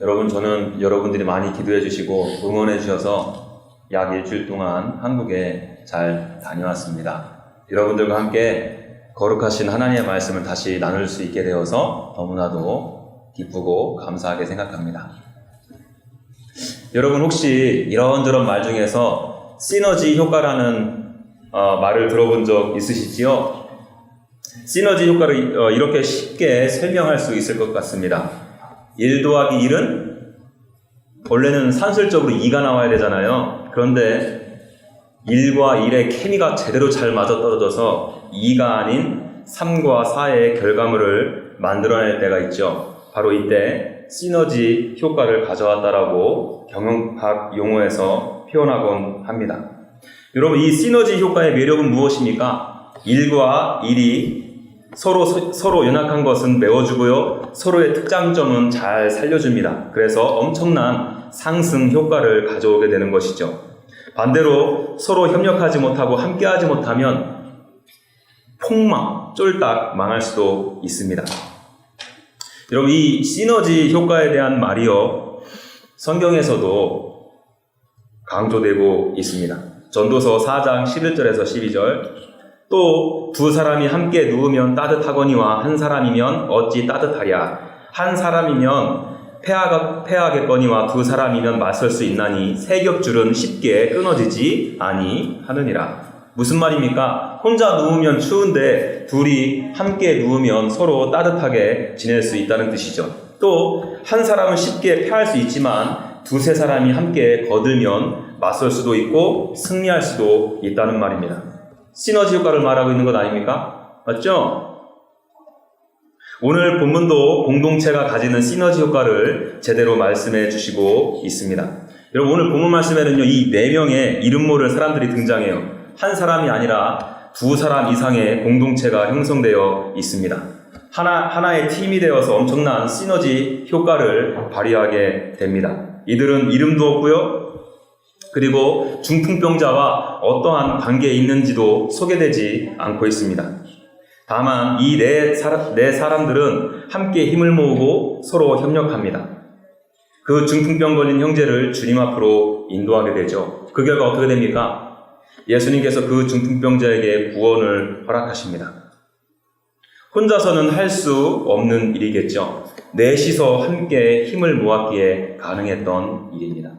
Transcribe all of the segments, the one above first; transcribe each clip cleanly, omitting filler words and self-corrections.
여러분, 저는 여러분들이 많이 기도해 주시고 응원해 주셔서 약 일주일 동안 한국에 잘 다녀왔습니다. 여러분들과 함께 거룩하신 하나님의 말씀을 다시 나눌 수 있게 되어서 너무나도 기쁘고 감사하게 생각합니다. 여러분, 혹시 이런저런 말 중에서 시너지 효과라는 말을 들어본 적 있으시지요? 시너지 효과를 이렇게 쉽게 설명할 수 있을 것 같습니다. 1 더하기 1은 원래는 산술적으로 2가 나와야 되잖아요. 그런데 1과 1의 케미가 제대로 잘 맞아떨어져서 2가 아닌 3과 4의 결과물을 만들어낼 때가 있죠. 바로 이때 시너지 효과를 가져왔다라고 경영학 용어에서 표현하곤 합니다. 여러분, 이 시너지 효과의 매력은 무엇입니까? 1과 1이 서로 연약한 것은 메워주고요, 서로의 특장점은 잘 살려줍니다. 그래서 엄청난 상승 효과를 가져오게 되는 것이죠. 반대로 서로 협력하지 못하고 함께하지 못하면 폭망, 쫄딱 망할 수도 있습니다. 여러분, 이 시너지 효과에 대한 말이요, 성경에서도 강조되고 있습니다. 전도서 4장 11절에서 12절. 또 두 사람이 함께 누우면 따뜻하거니와 한 사람이면 어찌 따뜻하랴. 한 사람이면 패하겠거니와 두 사람이면 맞설 수 있나니 세 겹줄은 쉽게 끊어지지 아니하느니라. 무슨 말입니까? 혼자 누우면 추운데 둘이 함께 누우면 서로 따뜻하게 지낼 수 있다는 뜻이죠. 또 한 사람은 쉽게 패할 수 있지만 두세 사람이 함께 거들면 맞설 수도 있고 승리할 수도 있다는 말입니다. 시너지 효과를 말하고 있는 것 아닙니까? 맞죠? 오늘 본문도 공동체가 가지는 시너지 효과를 제대로 말씀해 주시고 있습니다. 여러분, 오늘 본문 말씀에는요, 이 4명의 이름 모를 사람들이 등장해요. 한 사람이 아니라 두 사람 이상의 공동체가 형성되어 있습니다. 하나의 팀이 되어서 엄청난 시너지 효과를 발휘하게 됩니다. 이들은 이름도 없고요, 그리고 중풍병자와 어떠한 관계에 있는지도 소개되지 않고 있습니다. 다만 이 네 사람들은 함께 힘을 모으고 서로 협력합니다. 그 중풍병 걸린 형제를 주님 앞으로 인도하게 되죠. 그 결과 어떻게 됩니까? 예수님께서 그 중풍병자에게 구원을 허락하십니다. 혼자서는 할 수 없는 일이겠죠. 넷이서 함께 힘을 모았기에 가능했던 일입니다.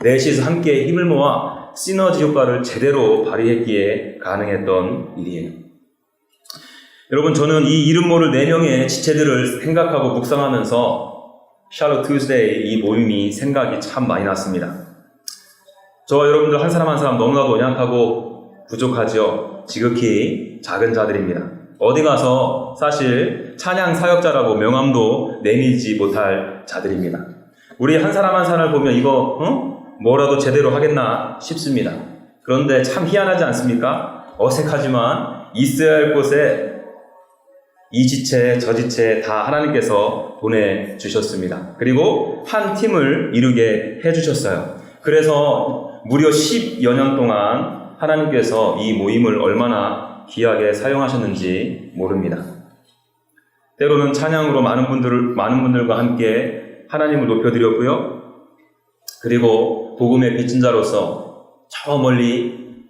넷이서 함께 힘을 모아 시너지 효과를 제대로 발휘했기에 가능했던 일이에요. 여러분, 저는 이 이름 모를 4명의 지체들을 생각하고 묵상하면서 샬롯 투스데이 이 모임이 생각이 참 많이 났습니다. 저와 여러분들 한 사람 한 사람 너무나도 연약하고 부족하죠. 지극히 작은 자들입니다. 어디 가서 사실 찬양 사역자라고 명함도 내밀지 못할 자들입니다. 우리 한 사람 한 사람을 보면 이거 뭐라도 제대로 하겠나 싶습니다. 그런데 참 희한하지 않습니까? 어색하지만 있어야 할 곳에 이 지체 저 지체 다 하나님께서 보내주셨습니다. 그리고 한 팀을 이루게 해주셨어요. 그래서 무려 10여 년 동안 하나님께서 이 모임을 얼마나 귀하게 사용하셨는지 모릅니다. 때로는 찬양으로 많은 분들과 함께 하나님을 높여드렸고요. 그리고 복음의 빚진 자로서 저 멀리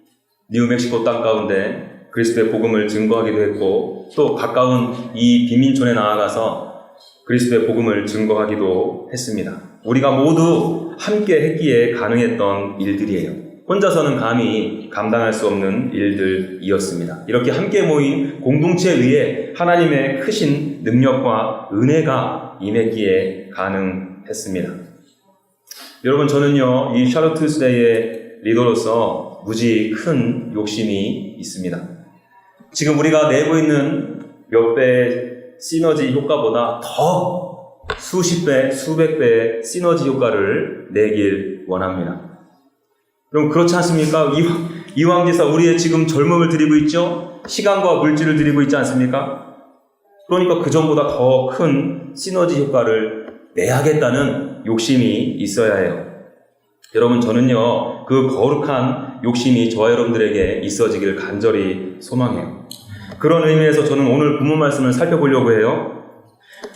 뉴멕시코 땅 가운데 그리스도의 복음을 증거하기도 했고, 또 가까운 이 빈민촌에 나아가서 그리스도의 복음을 증거하기도 했습니다. 우리가 모두 함께 했기에 가능했던 일들이에요. 혼자서는 감히 감당할 수 없는 일들이었습니다. 이렇게 함께 모인 공동체에 의해 하나님의 크신 능력과 은혜가 임했기에 가능했습니다. 여러분, 저는요, 이 샬롯 투스데이의 리더로서 무지 큰 욕심이 있습니다. 지금 우리가 내고 있는 몇 배의 시너지 효과보다 더 수십 배, 수백 배의 시너지 효과를 내길 원합니다. 그럼 그렇지 않습니까? 이왕지사 우리의 지금 젊음을 드리고 있죠? 시간과 물질을 드리고 있지 않습니까? 그러니까 그 전보다 더 큰 시너지 효과를 내야겠다는 욕심이 있어야 해요. 여러분, 저는요, 그 거룩한 욕심이 저와 여러분들에게 있어지길 간절히 소망해요. 그런 의미에서 저는 오늘 본문 말씀을 살펴보려고 해요.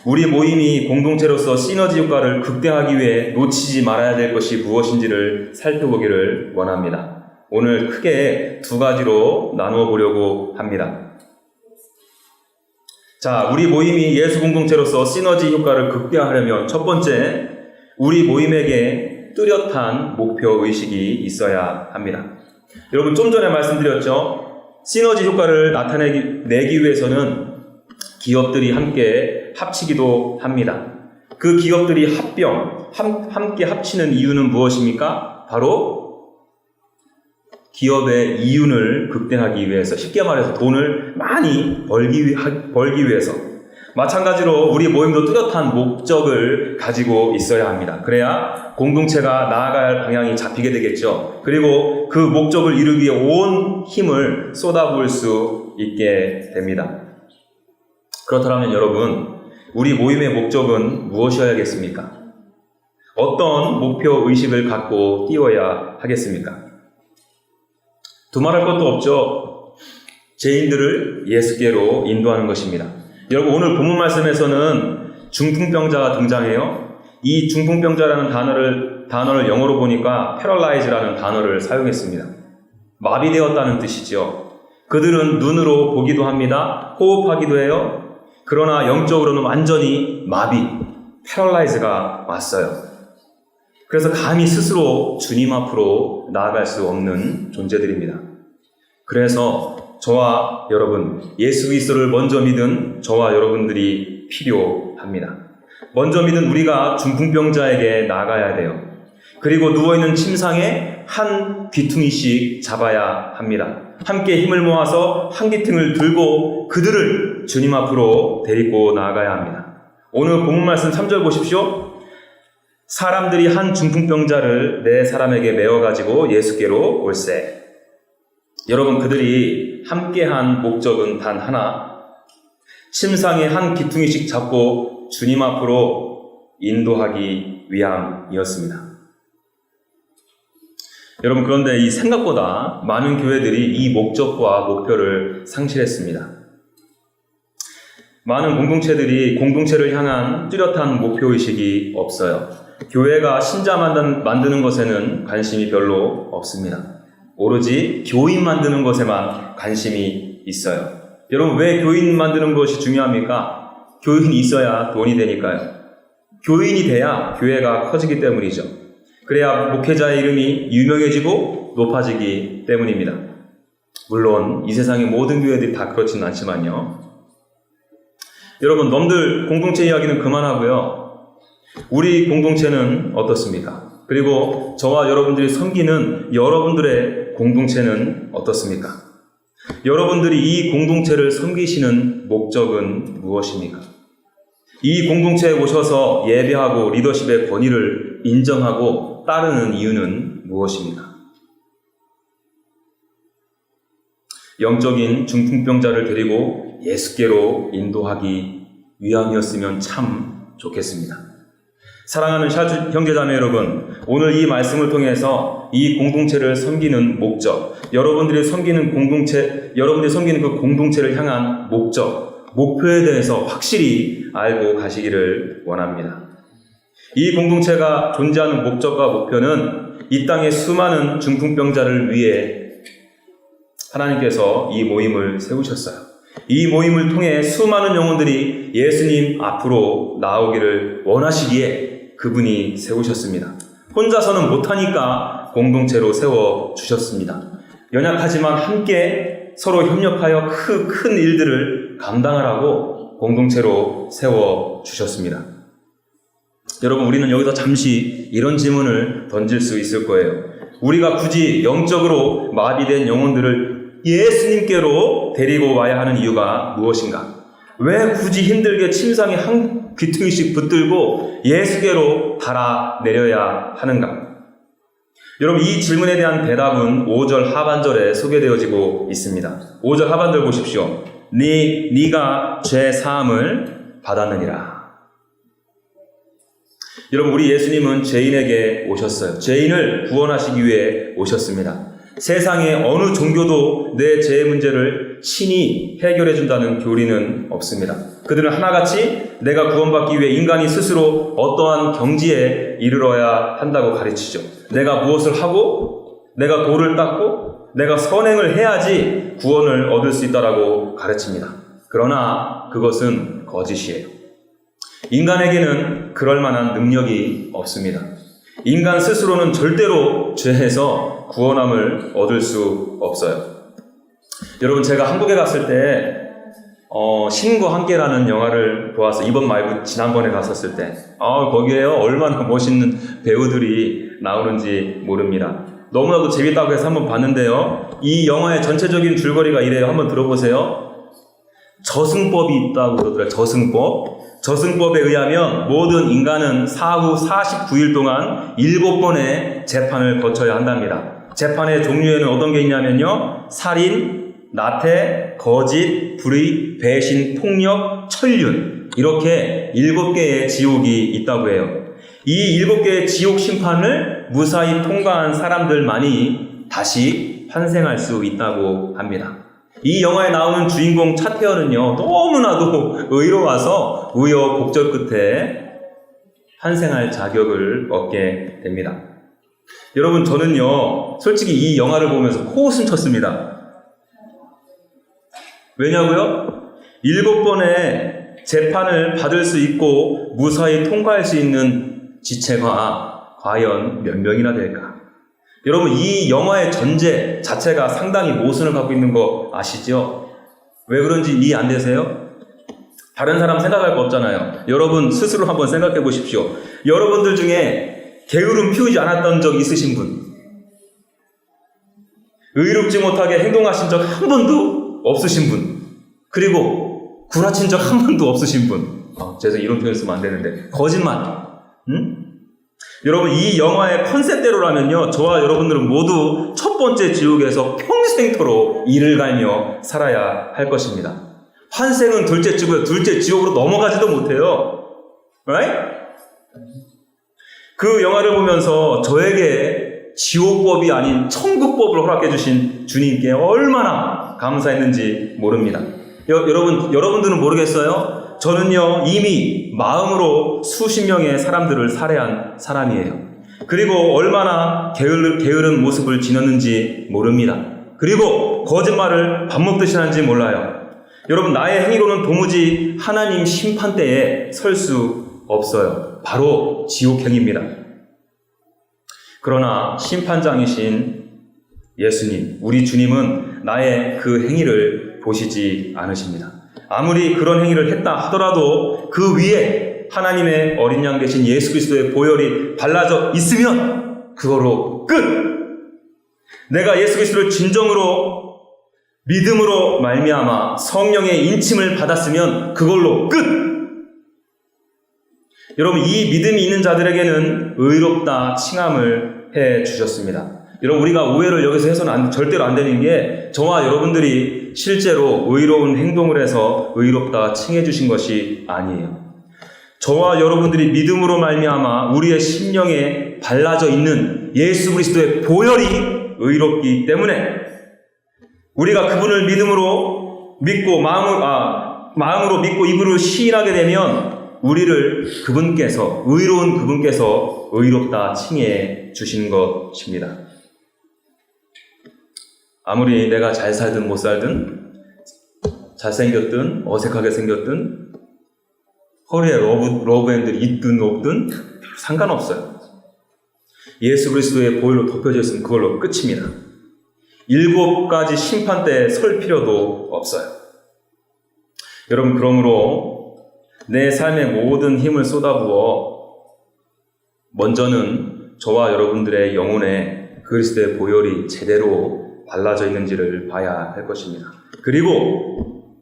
우리 모임이 공동체로서 시너지 효과를 극대화하기 위해 놓치지 말아야 될 것이 무엇인지를 살펴보기를 원합니다. 오늘 크게 두 가지로 나누어 보려고 합니다. 자, 우리 모임이 예수 공동체로서 시너지 효과를 극대화하려면 첫 번째, 우리 모임에게 뚜렷한 목표 의식이 있어야 합니다. 여러분, 좀 전에 말씀드렸죠? 시너지 효과를 나타내기 위해서는 기업들이 함께 합치기도 합니다. 그 기업들이 함께 합치는 이유는 무엇입니까? 바로 기업의 이윤을 극대화하기 위해서, 쉽게 말해서 돈을 많이 벌기 위해서. 마찬가지로 우리 모임도 뚜렷한 목적을 가지고 있어야 합니다. 그래야 공동체가 나아가야 할 방향이 잡히게 되겠죠. 그리고 그 목적을 이루기 위해 온 힘을 쏟아부을 수 있게 됩니다. 그렇다면 여러분, 우리 모임의 목적은 무엇이어야겠습니까? 어떤 목표 의식을 갖고 뛰어야 하겠습니까? 두말할 것도 없죠. 죄인들을 예수께로 인도하는 것입니다. 여러분, 오늘 본문 말씀에서는 중풍병자가 등장해요. 이 중풍병자라는 단어를 영어로 보니까 paralyze라는 단어를 사용했습니다. 마비되었다는 뜻이죠. 그들은 눈으로 보기도 합니다. 호흡하기도 해요. 그러나 영적으로는 완전히 마비, paralyze가 왔어요. 그래서 감히 스스로 주님 앞으로 나아갈 수 없는 존재들입니다. 그래서 저와 여러분, 예수 그리스도를 먼저 믿은 저와 여러분들이 필요합니다. 먼저 믿은 우리가 중풍병자에게 나가야 돼요. 그리고 누워있는 침상에 한 귀퉁이씩 잡아야 합니다. 함께 힘을 모아서 한 귀퉁이를 들고 그들을 주님 앞으로 데리고 나아가야 합니다. 오늘 본문 말씀 3절 보십시오. 사람들이 한 중풍병자를 네 사람에게 메어가지고 예수께로 올세. 여러분, 그들이 함께한 목적은 단 하나, 침상에 한 귀퉁이씩 잡고 주님 앞으로 인도하기 위함이었습니다. 여러분, 그런데 이 생각보다 많은 교회들이 이 목적과 목표를 상실했습니다. 많은 공동체를 향한 뚜렷한 목표의식이 없어요. 교회가 신자 만드는 것에는 관심이 별로 없습니다. 오로지 교인 만드는 것에만 관심이 있어요. 여러분, 왜 교인 만드는 것이 중요합니까? 교인이 있어야 돈이 되니까요. 교인이 돼야 교회가 커지기 때문이죠. 그래야 목회자의 이름이 유명해지고 높아지기 때문입니다. 물론 이 세상의 모든 교회들이 다 그렇지는 않지만요. 여러분, nom들 공동체 이야기는 그만하고요. 우리 공동체는 어떻습니까? 그리고 저와 여러분들이 섬기는 여러분들의 공동체는 어떻습니까? 여러분들이 이 공동체를 섬기시는 목적은 무엇입니까? 이 공동체에 오셔서 예배하고 리더십의 권위를 인정하고 따르는 이유는 무엇입니까? 영적인 중풍병자를 데리고 예수께로 인도하기 위함이었으면 참 좋겠습니다. 사랑하는 형제자매 여러분, 오늘 이 말씀을 통해서 이 공동체를 섬기는 목적, 여러분들이 섬기는 그 공동체를 향한 목표에 대해서 확실히 알고 가시기를 원합니다. 이 공동체가 존재하는 목적과 목표는 이 땅의 수많은 중풍병자를 위해 하나님께서 이 모임을 세우셨어요. 이 모임을 통해 수많은 영혼들이 예수님 앞으로 나오기를 원하시기에 그분이 세우셨습니다. 혼자서는 못하니까 공동체로 세워주셨습니다. 연약하지만 함께 서로 협력하여 큰 일들을 감당하라고 공동체로 세워주셨습니다. 여러분, 우리는 여기서 잠시 이런 질문을 던질 수 있을 거예요. 우리가 굳이 영적으로 마비된 영혼들을 예수님께로 데리고 와야 하는 이유가 무엇인가? 왜 굳이 힘들게 침상에 한 귀퉁이씩 붙들고 예수께로 달아내려야 하는가? 여러분, 이 질문에 대한 대답은 5절 하반절에 소개되어지고 있습니다. 5절 하반절 보십시오. 네가 죄 사함을 받았느니라. 여러분, 우리 예수님은 죄인에게 오셨어요. 죄인을 구원하시기 위해 오셨습니다. 세상의 어느 종교도 내 죄의 문제를 친히 해결해 준다는 교리는 없습니다. 그들은 하나같이 내가 구원받기 위해 인간이 스스로 어떠한 경지에 이르러야 한다고 가르치죠. 내가 무엇을 하고 내가 돌을 닦고 내가 선행을 해야지 구원을 얻을 수 있다라고 가르칩니다. 그러나 그것은 거짓이에요. 인간에게는 그럴 만한 능력이 없습니다. 인간 스스로는 절대로 죄에서 구원함을 얻을 수 없어요. 여러분, 제가 한국에 갔을 때 신과 함께라는 영화를 보았어요. 이번 말고 지난번에 갔었을 때 거기에요 얼마나 멋있는 배우들이 나오는지 모릅니다. 너무나도 재밌다고 해서 한번 봤는데요, 이 영화의 전체적인 줄거리가 이래요. 한번 들어보세요. 저승법이 있다고 그러더라고요. 저승법에 의하면 모든 인간은 사후 49일 동안 7번의 재판을 거쳐야 한답니다. 재판의 종류에는 어떤 게 있냐면요, 살인, 나태, 거짓, 불의, 배신, 폭력, 천륜, 이렇게 7개의 지옥이 있다고 해요. 이 7개의 지옥 심판을 무사히 통과한 사람들만이 다시 환생할 수 있다고 합니다. 이 영화에 나오는 주인공 차태현은요, 너무나도 의로워서 우여곡절 끝에 환생할 자격을 얻게 됩니다. 여러분, 저는요 솔직히 이 영화를 보면서 코웃음 쳤습니다. 왜냐고요? 7번의 재판을 받을 수 있고 무사히 통과할 수 있는 지체가 과연 몇 명이나 될까? 여러분, 이 영화의 전제 자체가 상당히 모순을 갖고 있는 거 아시죠? 왜 그런지 이해 안 되세요? 다른 사람 생각할 거 없잖아요. 여러분 스스로 한번 생각해 보십시오. 여러분들 중에 게으름 피우지 않았던 적 있으신 분? 의롭지 못하게 행동하신 적 한 번도 없으신 분? 그리고 구라친 적 한 번도 없으신 분? 죄송해요, 이런 표현 쓰면 안 되는데 거짓말. 응? 여러분, 이 영화의 컨셉대로라면요, 저와 여러분들은 모두 첫 번째 지옥에서 평생토록 이를 갈며 살아야 할 것입니다. 환생은 둘째 지옥으로 넘어가지도 못해요. Right? 그 영화를 보면서 저에게 지옥법이 아닌 천국법을 허락해 주신 주님께 얼마나 감사했는지 모릅니다. 여러분들은 모르겠어요? 저는요 이미 마음으로 수십 명의 사람들을 살해한 사람이에요. 그리고 얼마나 게으른 모습을 지녔는지 모릅니다. 그리고 거짓말을 밥 먹듯이 하는지 몰라요. 여러분, 나의 행위로는 도무지 하나님 심판대에 설 수 없어요. 바로 지옥행입니다. 그러나 심판장이신 예수님, 우리 주님은 나의 그 행위를 보시지 않으십니다. 아무리 그런 행위를 했다 하더라도 그 위에 하나님의 어린 양 되신 예수 그리스도의 보혈이 발라져 있으면 그거로 끝! 내가 예수 그리스도를 진정으로 믿음으로 말미암아 성령의 인침을 받았으면 그걸로 끝! 여러분, 이 믿음이 있는 자들에게는 의롭다 칭함을 해 주셨습니다. 여러분, 우리가 오해를 여기서 해서는 절대로 안 되는 게, 저와 여러분들이 실제로 의로운 행동을 해서 의롭다 칭해 주신 것이 아니에요. 저와 여러분들이 믿음으로 말미암아 우리의 심령에 발라져 있는 예수 그리스도의 보혈이 의롭기 때문에 우리가 그분을 믿음으로 믿고 마음으로 믿고 입으로 시인하게 되면 우리를 그분께서, 의로운 그분께서 의롭다 칭해 주신 것입니다. 아무리 내가 잘 살든 못 살든, 잘생겼든 어색하게 생겼든, 허리에 러브핸들이 있든 없든 상관없어요. 예수 그리스도의 보혈로 덮여져 있으면 그걸로 끝입니다. 7가지 심판대에 설 필요도 없어요. 여러분, 그러므로 내 삶의 모든 힘을 쏟아부어 먼저는 저와 여러분들의 영혼에 그리스도의 보혈이 제대로 발라져 있는지를 봐야 할 것입니다. 그리고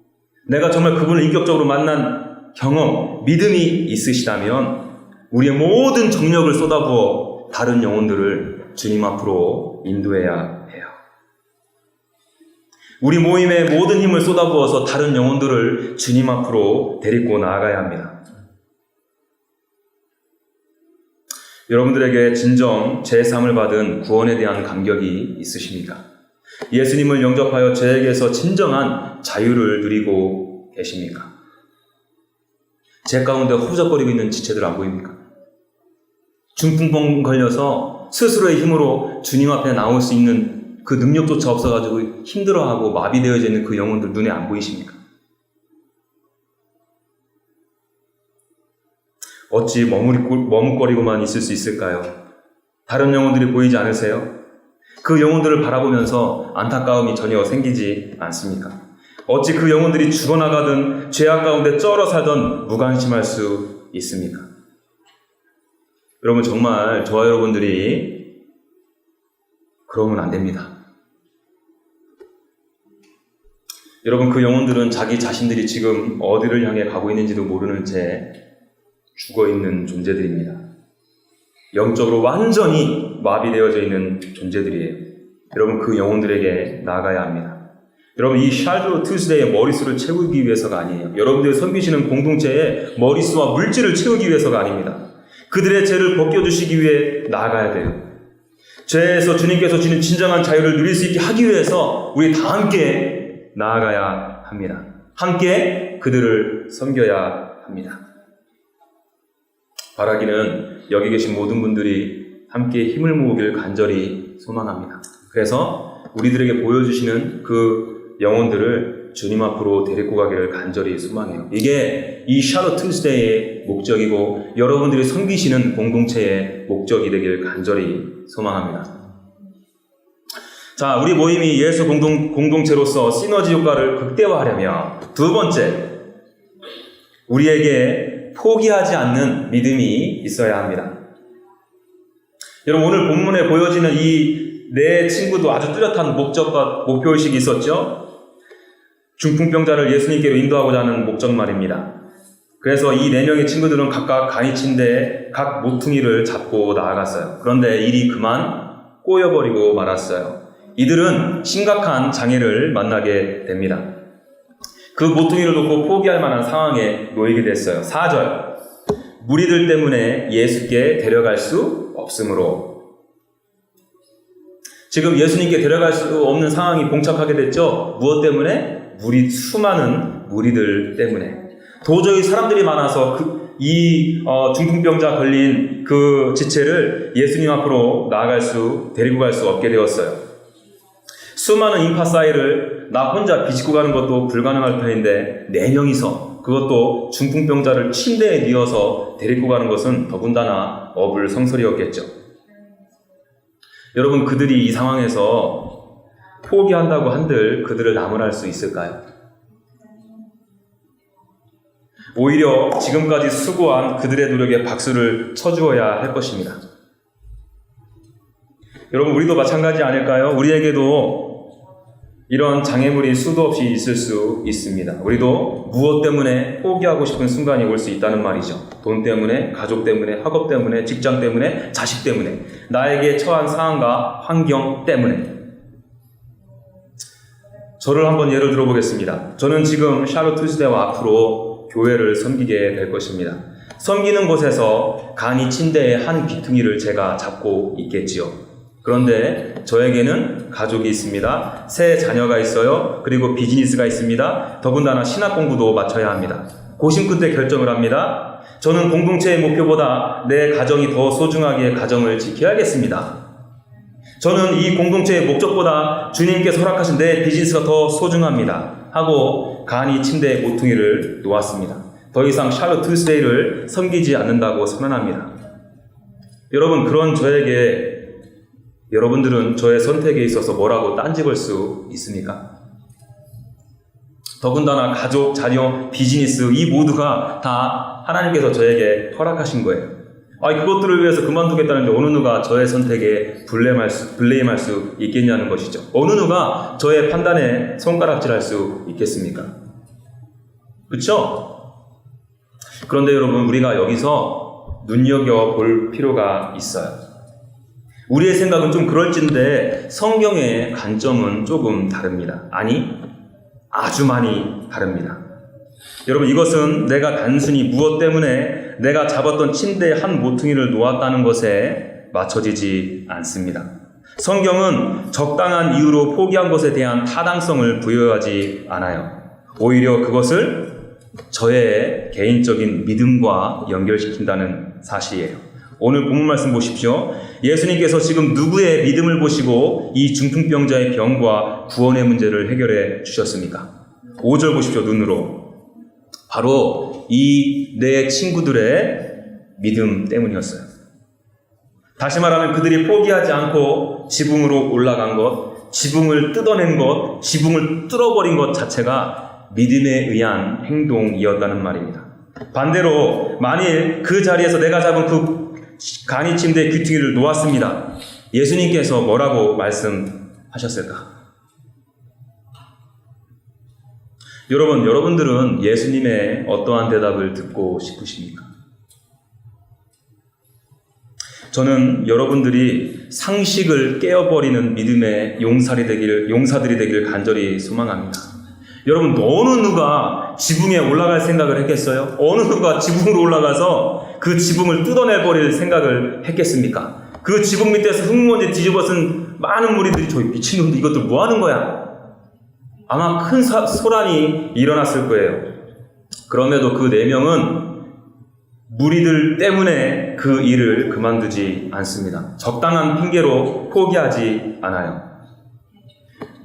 내가 정말 그분을 인격적으로 만난 경험, 믿음이 있으시다면 우리의 모든 정력을 쏟아부어 다른 영혼들을 주님 앞으로 인도해야 해요. 우리 모임의 모든 힘을 쏟아부어서 다른 영혼들을 주님 앞으로 데리고 나아가야 합니다. 여러분들에게 진정 제3을 받은 구원에 대한 감격이 있으십니까? 예수님을 영접하여 죄에게서 진정한 자유를 누리고 계십니까? 제 가운데 허우적거리고 있는 지체들 안 보입니까? 중풍병 걸려서 스스로의 힘으로 주님 앞에 나올 수 있는 그 능력조차 없어가지고 힘들어하고 마비되어져 있는 그 영혼들 눈에 안 보이십니까? 어찌 머뭇거리고만 있을 수 있을까요? 다른 영혼들이 보이지 않으세요? 그 영혼들을 바라보면서 안타까움이 전혀 생기지 않습니까? 어찌 그 영혼들이 죽어나가든 죄악 가운데 쩔어 살던 무관심할 수 있습니까? 여러분, 정말 저와 여러분들이 그러면 안 됩니다. 여러분, 그 영혼들은 자기 자신들이 지금 어디를 향해 가고 있는지도 모르는 채 죽어있는 존재들입니다. 영적으로 완전히 마비되어져 있는 존재들이에요. 여러분, 그 영혼들에게 나아가야 합니다. 여러분, 이 샬롯 투스데이의 머릿수를 채우기 위해서가 아니에요. 여러분들이 섬기시는 공동체의 머릿수와 물질을 채우기 위해서가 아닙니다. 그들의 죄를 벗겨주시기 위해 나아가야 돼요. 죄에서 주님께서 주는 진정한 자유를 누릴 수 있게 하기 위해서 우리 다 함께 나아가야 합니다. 함께 그들을 섬겨야 합니다. 바라기는 여기 계신 모든 분들이 함께 힘을 모으길 간절히 소망합니다. 그래서 우리들에게 보여주시는 그 영혼들을 주님 앞으로 데리고 가기를 간절히 소망해요. 이게 이 샬롯 투스데이의 목적이고 여러분들이 섬기시는 공동체의 목적이 되길 간절히 소망합니다. 자, 우리 모임이 예수 공동체로서 시너지 효과를 극대화하려면 두 번째, 우리에게 포기하지 않는 믿음이 있어야 합니다. 여러분, 오늘 본문에 보여지는 이 네 친구도 아주 뚜렷한 목적과 목표의식이 있었죠. 중풍병자를 예수님께로 인도하고자 하는 목적 말입니다. 그래서 이 네 명의 친구들은 각각 간이친대에 각 모퉁이를 잡고 나아갔어요. 그런데 일이 그만 꼬여버리고 말았어요. 이들은 심각한 장애를 만나게 됩니다. 그 모퉁이를 놓고 포기할 만한 상황에 놓이게 됐어요. 4절, 무리들 때문에 예수께 데려갈 수 없으므로. 지금 예수님께 데려갈 수 없는 상황이 봉착하게 됐죠. 무엇 때문에? 수많은 무리들 때문에. 도저히 사람들이 많아서 중풍병자 걸린 그 지체를 예수님 앞으로 데리고 갈 수 없게 되었어요. 수많은 인파 사이를 나 혼자 비집고 가는 것도 불가능할 터인데 4명이서, 그것도 중풍병자를 침대에 뉘어서 데리고 가는 것은 더군다나 어불성설이었겠죠. 여러분, 그들이 이 상황에서 포기한다고 한들 그들을 나무랄 수 있을까요? 오히려 지금까지 수고한 그들의 노력에 박수를 쳐주어야 할 것입니다. 여러분, 우리도 마찬가지 아닐까요? 우리에게도 이런 장애물이 수도 없이 있을 수 있습니다. 우리도 무엇 때문에 포기하고 싶은 순간이 올 수 있다는 말이죠. 돈 때문에, 가족 때문에, 학업 때문에, 직장 때문에, 자식 때문에, 나에게 처한 상황과 환경 때문에. 저를 한번 예를 들어보겠습니다. 저는 지금 샬롯 투스데이와 앞으로 교회를 섬기게 될 것입니다. 섬기는 곳에서 간이 침대의 한 귀퉁이를 제가 잡고 있겠지요. 그런데 저에게는 가족이 있습니다. 세 자녀가 있어요. 그리고 비즈니스가 있습니다. 더군다나 신학 공부도 마쳐야 합니다. 고심 끝에 결정을 합니다. 저는 공동체의 목표보다 내 가정이 더 소중하기에 가정을 지켜야겠습니다. 저는 이 공동체의 목적보다 주님께서 허락하신 내 비즈니스가 더 소중합니다. 하고 간이 침대의 모퉁이를 놓았습니다. 더 이상 샬롯 투스데이를 섬기지 않는다고 선언합니다. 여러분, 그런 여러분들은 저의 선택에 있어서 뭐라고 딴지걸 수 있습니까? 더군다나 가족, 자녀, 비즈니스, 이 모두가 다 하나님께서 저에게 허락하신 거예요. 그것들을 위해서 그만두겠다는데 어느 누가 저의 선택에 블레임할 수 있겠냐는 것이죠. 어느 누가 저의 판단에 손가락질할 수 있겠습니까? 그렇죠? 그런데 여러분, 우리가 여기서 눈여겨볼 필요가 있어요. 우리의 생각은 좀 그럴진데 성경의 관점은 조금 다릅니다. 아니, 아주 많이 다릅니다. 여러분, 이것은 내가 단순히 무엇 때문에 내가 잡았던 침대의 한 모퉁이를 놓았다는 것에 맞춰지지 않습니다. 성경은 적당한 이유로 포기한 것에 대한 타당성을 부여하지 않아요. 오히려 그것을 저의 개인적인 믿음과 연결시킨다는 사실이에요. 오늘 본문 말씀 보십시오. 예수님께서 지금 누구의 믿음을 보시고 이 중풍병자의 병과 구원의 문제를 해결해 주셨습니까? 5절 보십시오. 눈으로. 바로 이 내 친구들의 믿음 때문이었어요. 다시 말하면 그들이 포기하지 않고 지붕으로 올라간 것, 지붕을 뜯어낸 것, 지붕을 뚫어버린 것 자체가 믿음에 의한 행동이었다는 말입니다. 반대로 만일 그 자리에서 내가 잡은 그 간이 침대에 귀퉁이를 놓았습니다. 예수님께서 뭐라고 말씀하셨을까? 여러분들은 예수님의 어떠한 대답을 듣고 싶으십니까? 저는 여러분들이 상식을 깨어버리는 믿음의 용사들이 되길 간절히 소망합니다. 여러분, 어느 누가 지붕에 올라갈 생각을 했겠어요? 어느 누가 지붕으로 올라가서 그 지붕을 뜯어내버릴 생각을 했겠습니까? 그 지붕 밑에서 흙먼지 뒤집어 쓴 많은 무리들이 저 미친놈들 이것들 뭐 하는 거야? 아마 큰 소란이 일어났을 거예요. 그럼에도 그 4명은 무리들 때문에 그 일을 그만두지 않습니다. 적당한 핑계로 포기하지 않아요.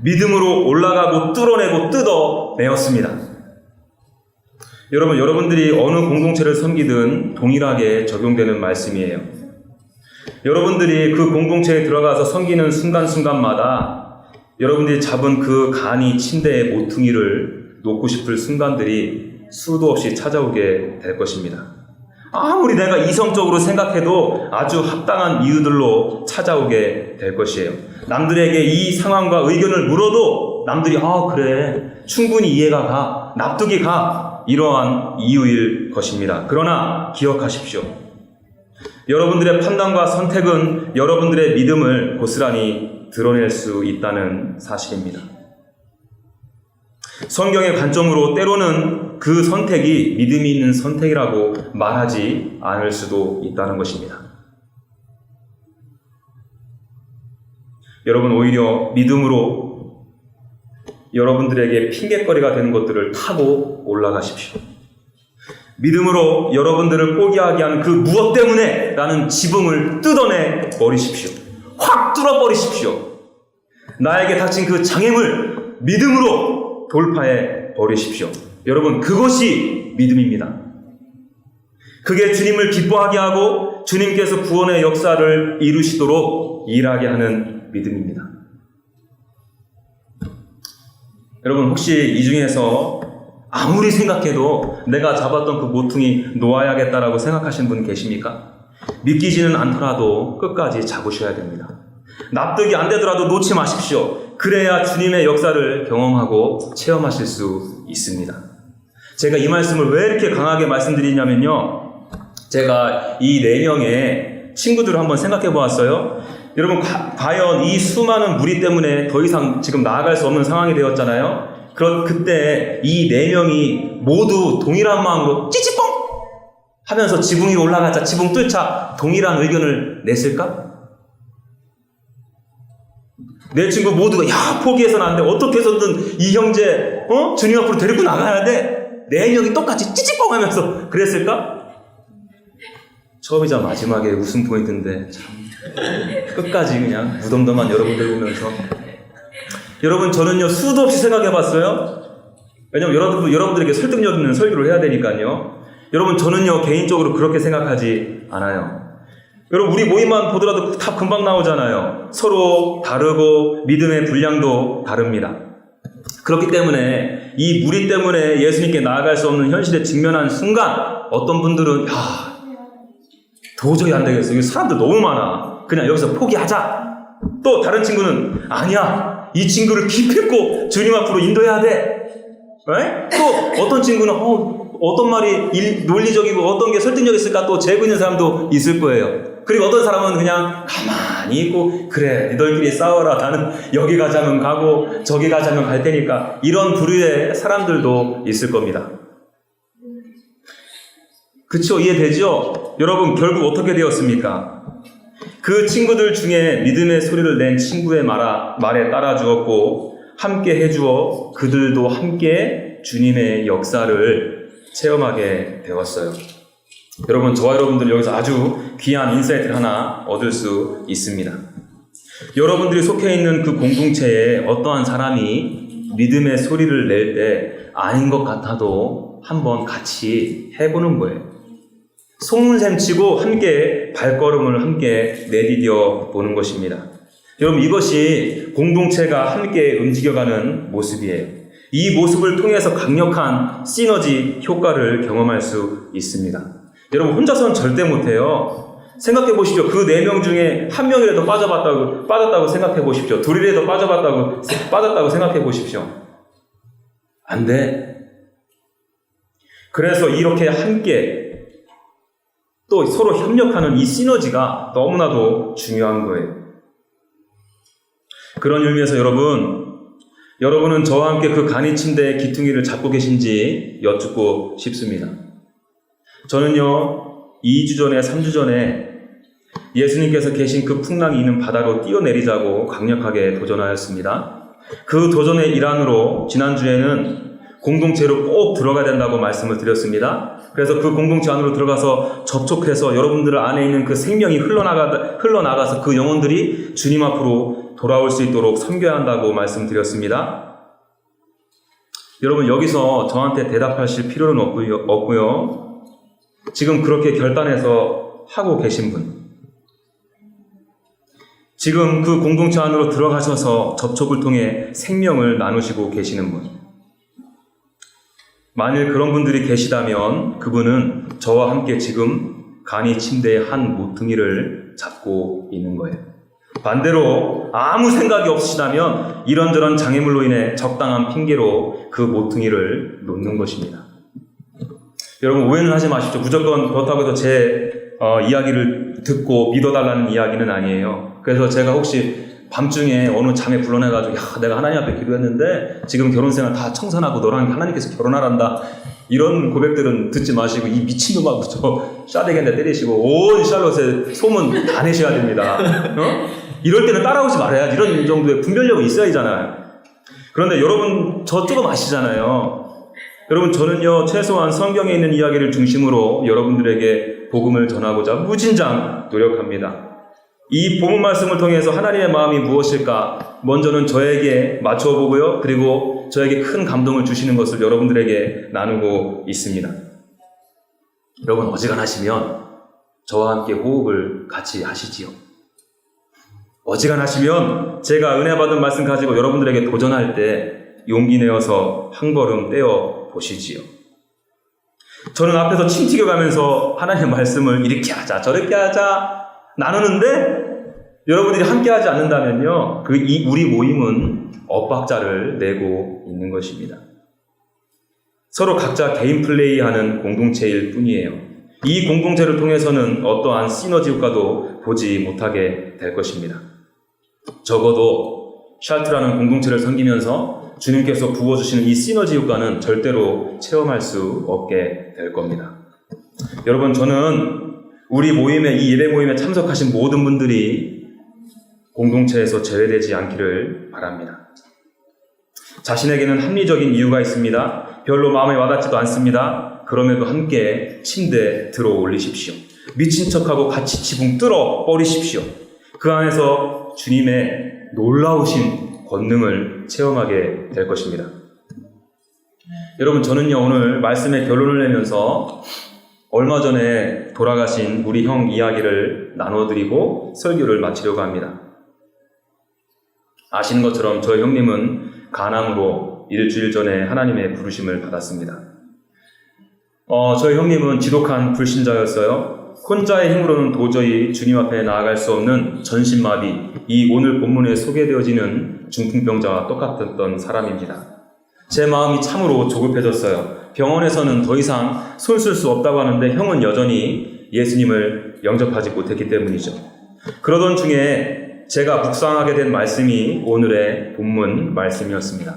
믿음으로 올라가고 뚫어내고 뜯어내었습니다. 여러분들이 어느 공동체를 섬기든 동일하게 적용되는 말씀이에요. 여러분들이 그 공동체에 들어가서 섬기는 순간순간마다 여러분들이 잡은 그 간이 침대의 모퉁이를 놓고 싶을 순간들이 수도 없이 찾아오게 될 것입니다. 아무리 내가 이성적으로 생각해도 아주 합당한 이유들로 찾아오게 될 것이에요. 남들에게 이 상황과 의견을 물어도 남들이 그래 충분히 이해가 가, 납득이 가, 이러한 이유일 것입니다. 그러나 기억하십시오. 여러분들의 판단과 선택은 여러분들의 믿음을 고스란히 드러낼 수 있다는 사실입니다. 성경의 관점으로 때로는 그 선택이 믿음이 있는 선택이라고 말하지 않을 수도 있다는 것입니다. 여러분, 오히려 믿음으로 여러분들에게 핑계거리가 되는 것들을 타고 올라가십시오. 믿음으로 여러분들을 포기하게 하는 그 무엇 때문에 라는 지붕을 뜯어내 버리십시오. 확 뚫어버리십시오. 나에게 닥친 그 장애물 믿음으로 돌파해 버리십시오. 여러분, 그것이 믿음입니다. 그게 주님을 기뻐하게 하고 주님께서 구원의 역사를 이루시도록 일하게 하는 믿음입니다. 여러분, 혹시 이 중에서 아무리 생각해도 내가 잡았던 그 모퉁이 놓아야겠다라고 생각하시는 분 계십니까? 믿기지는 않더라도 끝까지 잡으셔야 됩니다. 납득이 안 되더라도 놓지 마십시오. 그래야 주님의 역사를 경험하고 체험하실 수 있습니다. 제가 이 말씀을 왜 이렇게 강하게 말씀드리냐면요, 제가 이 4명의 친구들을 한번 생각해 보았어요. 여러분, 과연 이 수많은 무리 때문에 더 이상 지금 나아갈 수 없는 상황이 되었잖아요. 그때 이 4명이 모두 동일한 마음으로 찌찌뽕 하면서 지붕 위로 올라가자, 지붕 뚫자, 동일한 의견을 냈을까? 내 친구 모두가 포기해서는 안 돼, 어떻게 해서든 이 형제 주님 앞으로 데리고 나가야 돼, 4명이 똑같이 찌찌뽕 하면서 그랬을까? 처음이자 마지막에 웃음 포인트인데 참 끝까지 그냥 무덤덤한 여러분들 보면서, 여러분, 저는요 수도 없이 생각해 봤어요. 왜냐면 여러분들에게 설득력 있는 설교를 해야 되니까요. 여러분, 저는요 개인적으로 그렇게 생각하지 않아요. 여러분, 우리 모임만 보더라도 다 금방 나오잖아요. 서로 다르고 믿음의 분량도 다릅니다. 그렇기 때문에 이 무리 때문에 예수님께 나아갈 수 없는 현실에 직면한 순간 어떤 분들은 도저히 안 되겠어, 이거 사람들 너무 많아, 그냥 여기서 포기하자. 또 다른 친구는 아니야, 이 친구를 기필코 주님 앞으로 인도해야 돼. 또 어떤 친구는 어떤 말이 논리적이고 어떤 게 설득력 있을까 또 재고 있는 사람도 있을 거예요. 그리고 어떤 사람은 그냥 가만히 있고, 그래 너희끼리 싸워라, 나는 여기 가자면 가고 저기 가자면 갈 테니까, 이런 부류의 사람들도 있을 겁니다. 그쵸? 이해되죠? 여러분, 결국 어떻게 되었습니까? 그 친구들 중에 믿음의 소리를 낸 친구의 말에 따라 주었고 함께 해주어 그들도 함께 주님의 역사를 체험하게 되었어요. 여러분, 저와 여러분들 여기서 아주 귀한 인사이트를 하나 얻을 수 있습니다. 여러분들이 속해 있는 그 공동체에 어떠한 사람이 믿음의 소리를 낼 때 아닌 것 같아도 한번 같이 해보는 거예요. 속는셈 치고 함께 발걸음을 함께 내디뎌 보는 것입니다. 여러분, 이것이 공동체가 함께 움직여가는 모습이에요. 이 모습을 통해서 강력한 시너지 효과를 경험할 수 있습니다. 여러분, 혼자서는 절대 못해요. 생각해 보십시오. 그 4명 중에 한 명이라도 빠졌다고 생각해 보십시오. 둘이라도 빠졌다고 생각해 보십시오. 안 돼. 그래서 이렇게 함께 또 서로 협력하는 이 시너지가 너무나도 중요한 거예요. 그런 의미에서 여러분은 저와 함께 그 간이 침대의 기퉁이를 잡고 계신지 여쭙고 싶습니다. 저는요, 2주 전에 3주 전에 예수님께서 계신 그 풍랑이 있는 바다로 뛰어내리자고 강력하게 도전하였습니다. 그 도전의 일환으로 지난주에는 공동체로 꼭 들어가야 된다고 말씀을 드렸습니다. 그래서 그 공동체 안으로 들어가서 접촉해서 여러분들 안에 있는 그 생명이 흘러나가서 그 영혼들이 주님 앞으로 돌아올 수 있도록 섬겨야 한다고 말씀드렸습니다. 여러분, 여기서 저한테 대답하실 필요는 없고요. 지금 그렇게 결단해서 하고 계신 분, 지금 그 공동체 안으로 들어가셔서 접촉을 통해 생명을 나누시고 계시는 분, 만일 그런 분들이 계시다면 그분은 저와 함께 지금 간이 침대의 한 모퉁이를 잡고 있는 거예요. 반대로 아무 생각이 없으시다면 이런저런 장애물로 인해 적당한 핑계로 그 모퉁이를 놓는 것입니다. 여러분, 오해는 하지 마십시오. 무조건 그렇다고 해서 제 이야기를 듣고 믿어달라는 이야기는 아니에요. 그래서 제가 혹시 밤중에 어느 잠에 불러내가지고 내가 하나님 앞에 기도했는데 지금 결혼생활 다 청산하고 너랑 하나님께서 결혼하란다, 이런 고백들은 듣지 마시고 이 미친놈하고 샤대겐데 때리시고 온 샬롯에 소문 다 내셔야 됩니다. 이럴 때는 따라오지 말아야지. 이런 정도의 분별력이 있어야잖아요. 그런데 여러분, 저 조금 아시잖아요. 여러분, 저는요, 최소한 성경에 있는 이야기를 중심으로 여러분들에게 복음을 전하고자 무진장 노력합니다. 이 본문 말씀을 통해서 하나님의 마음이 무엇일까 먼저는 저에게 맞춰보고요, 그리고 저에게 큰 감동을 주시는 것을 여러분들에게 나누고 있습니다. 여러분, 어지간하시면 저와 함께 호흡을 같이 하시지요. 어지간하시면 제가 은혜 받은 말씀 가지고 여러분들에게 도전할 때 용기 내어서 한 걸음 떼어 보시지요. 저는 앞에서 침 튀겨가면서 하나님의 말씀을 이렇게 하자 저렇게 하자 나누는데 여러분들이 함께 하지 않는다면요, 우리 모임은 엇박자를 내고 있는 것입니다. 서로 각자 개인 플레이하는 공동체일 뿐이에요. 이 공동체를 통해서는 어떠한 시너지 효과도 보지 못하게 될 것입니다. 적어도 샬트라는 공동체를 섬기면서 주님께서 부어주시는 이 시너지 효과는 절대로 체험할 수 없게 될 겁니다. 여러분, 저는 우리 모임에, 이 예배 모임에 참석하신 모든 분들이 공동체에서 제외되지 않기를 바랍니다. 자신에게는 합리적인 이유가 있습니다. 별로 마음에 와닿지도 않습니다. 그럼에도 함께 침대에 들어 올리십시오. 미친 척하고 같이 지붕 뚫어 버리십시오. 그 안에서 주님의 놀라우신 권능을 체험하게 될 것입니다. 여러분, 저는요, 오늘 말씀의 결론을 내면서 얼마 전에 돌아가신 우리 형 이야기를 나눠드리고 설교를 마치려고 합니다. 아시는 것처럼 저희 형님은 간암으로 일주일 전에 하나님의 부르심을 받았습니다. 저희 형님은 지독한 불신자였어요. 혼자의 힘으로는 도저히 주님 앞에 나아갈 수 없는 전신마비, 이 오늘 본문에 소개되어지는 중풍병자와 똑같았던 사람입니다. 제 마음이 참으로 조급해졌어요. 병원에서는 더 이상 손 쓸 수 없다고 하는데 형은 여전히 예수님을 영접하지 못했기 때문이죠. 그러던 중에 제가 묵상하게 된 말씀이 오늘의 본문 말씀이었습니다.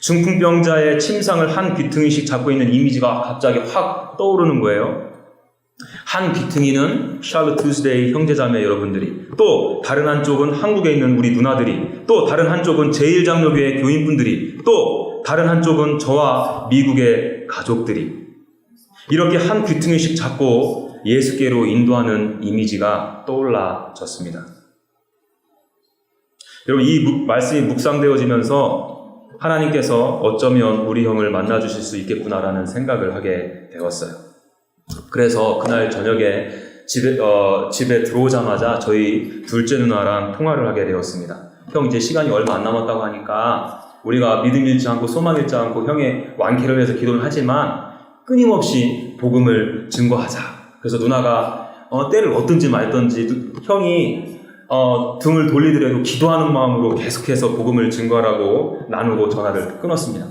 중풍병자의 침상을 한 귀퉁이씩 잡고 있는 이미지가 갑자기 확 떠오르는 거예요. 한 귀퉁이는 샬롯 투스데이 형제자매 여러분들이, 또 다른 한쪽은 한국에 있는 우리 누나들이, 또 다른 한쪽은 제1장로교회 교인분들이, 또 다른 한쪽은 저와 미국의 가족들이, 이렇게 한 귀퉁이씩 잡고 예수께로 인도하는 이미지가 떠올라졌습니다. 여러분, 이 말씀이 묵상되어지면서 하나님께서 어쩌면 우리 형을 만나주실 수 있겠구나라는 생각을 하게 되었어요. 그래서 그날 저녁에 집에 들어오자마자 저희 둘째 누나랑 통화를 하게 되었습니다. 형, 이제 시간이 얼마 안 남았다고 하니까 우리가 믿음 잃지 않고 소망 잃지 않고 형의 완쾌를 위해서 기도를 하지만 끊임없이 복음을 증거하자. 그래서 누나가 때를 얻든지 말든지 형이 등을 돌리더라도 기도하는 마음으로 계속해서 복음을 증거하라고 나누고 전화를 끊었습니다.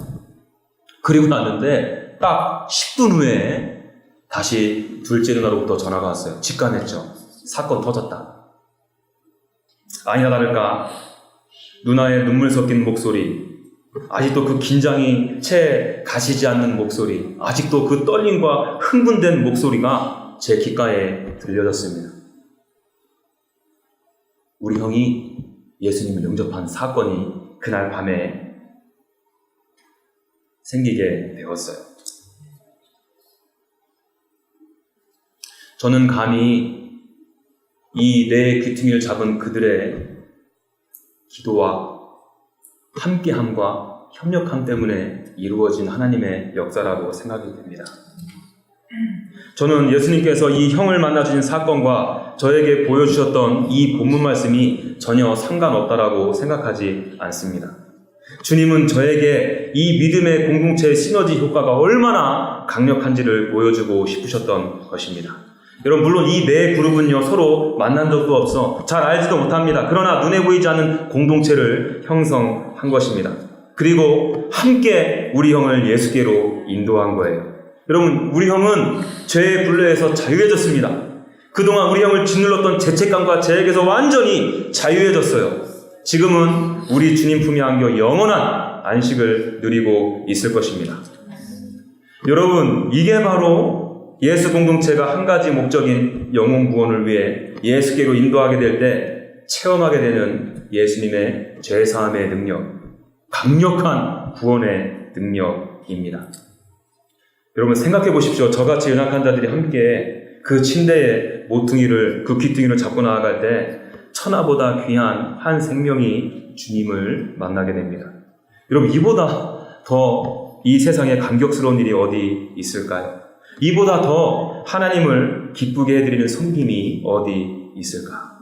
그리고 났는데 딱 10분 후에 다시 둘째 누나로부터 전화가 왔어요. 직관했죠. 사건 터졌다. 아니나 다를까 누나의 눈물 섞인 목소리, 아직도 그 긴장이 채 가시지 않는 목소리, 아직도 그 떨림과 흥분된 목소리가 제 귓가에 들려졌습니다. 우리 형이 예수님을 영접한 사건이 그날 밤에 생기게 되었어요. 저는 감히 이 내 귀퉁이를 잡은 그들의 기도와 함께함과 협력함 때문에 이루어진 하나님의 역사라고 생각이 됩니다. 저는 예수님께서 이 형을 만나주신 사건과 저에게 보여주셨던 이 본문 말씀이 전혀 상관없다라고 생각하지 않습니다. 주님은 저에게 이 믿음의 공동체의 시너지 효과가 얼마나 강력한지를 보여주고 싶으셨던 것입니다. 여러분, 물론 이 네 그룹은요, 서로 만난 적도 없어 잘 알지도 못합니다. 그러나 눈에 보이지 않는 공동체를 형성한 것입니다. 그리고 함께 우리 형을 예수께로 인도한 거예요. 여러분, 우리 형은 죄의 굴레에서 자유해졌습니다. 그동안 우리 형을 짓눌렀던 죄책감과 죄에게서 완전히 자유해졌어요. 지금은 우리 주님 품에 안겨 영원한 안식을 누리고 있을 것입니다. 여러분, 이게 바로 예수 공동체가 한 가지 목적인 영혼 구원을 위해 예수께로 인도하게 될 때 체험하게 되는 예수님의 죄사함의 능력, 강력한 구원의 능력입니다. 여러분, 생각해 보십시오. 저같이 연약한 자들이 함께 그 침대의 모퉁이를, 그 귀퉁이를 잡고 나아갈 때 천하보다 귀한 한 생명이 주님을 만나게 됩니다. 여러분, 이보다 더 이 세상에 감격스러운 일이 어디 있을까요? 이보다 더 하나님을 기쁘게 해드리는 섬김이 어디 있을까?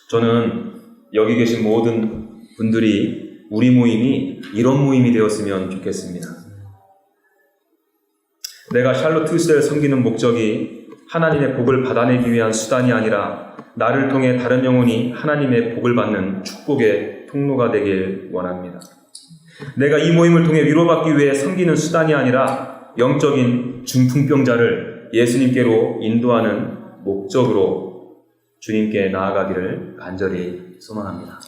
저는 여기 계신 모든 분들이 우리 모임이 이런 모임이 되었으면 좋겠습니다. 내가 샬롯 투스데이를 섬기는 목적이 하나님의 복을 받아내기 위한 수단이 아니라 나를 통해 다른 영혼이 하나님의 복을 받는 축복의 통로가 되길 원합니다. 내가 이 모임을 통해 위로받기 위해 섬기는 수단이 아니라 영적인 중풍병자를 예수님께로 인도하는 목적으로 주님께 나아가기를 간절히 소망합니다.